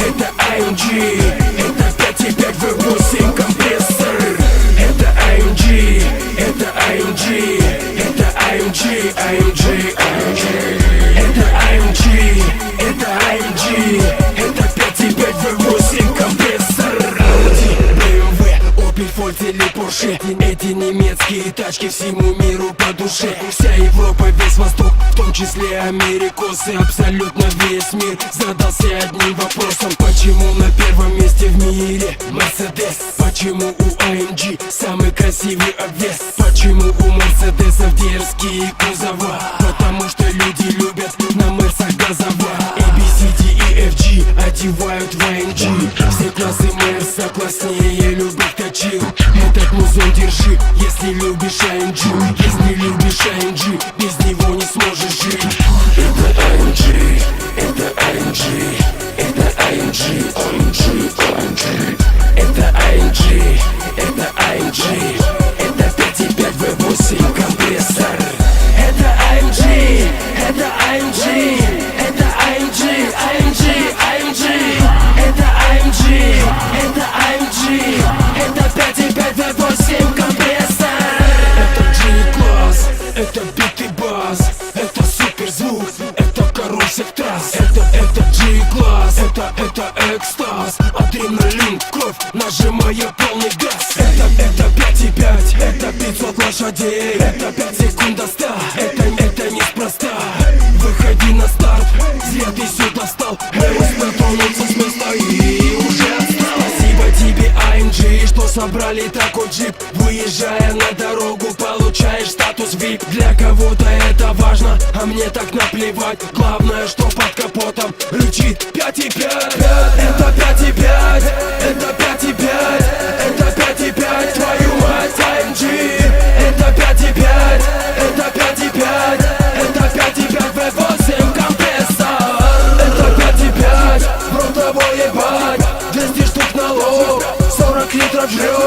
Это AMG, это 5.5 V8 компрессор. Это AMG, это AMG, это AMG, AMG, AMG. Это AMG, это AMG, это 5.5 V8 компрессор. Audi, BMW, Opel, Volt или Porsche. Эти немецкие тачки всему миру по душе. Вся Европа, весь Восток, в том числе америкосы. Абсолютно весь мир задался одним вопросом: почему на первом месте в мире Mercedes? Почему у AMG самый красивый обвес? Почему у Мерседесов дерзкие кузова? Потому что люди любят на Мерсах газова. A, B, C, D и F, G одевают в AMG. Все классы Мерса класснее любых точил. Этот музон держи, если любишь AMG. Если любишь AMG, без него не сможешь жить. Это AMG, это AMG, это AMG, AMG, AMG. Это AMG, это AMG, это 5.5 V8 компрессор. Это AMG, это AMG, это AMG, AMG, AMG. Это AMG, это AMG, это 5.5 V8 компрессор. Это G-класс, это битый бас, это суперзвук, это король всех трасс. Это G-класс, это экстаз, адреналин в кровь, нажимая полный газ. Это 5.5, это 500 лошадей, это 5 секунд до 100. Это неспроста. Выходи на старт, взгляд и сюда встал. Не успел тронуться с места и уже отстал. Спасибо тебе, AMG, что собрали такой джип. Выезжая на дорогу, получаешь статус VIP. Для кого-то это важно, а мне так наплевать. Главное, что под капотом рычит 5.5. Это 5.5, это 5.5, это 5.5, твою мать, AMG. Это 5.5, это 5.5, это 5.5 V8 компрессор. Это 5.5, в рот того ебать, 200 штук налог, 40 литров жрет.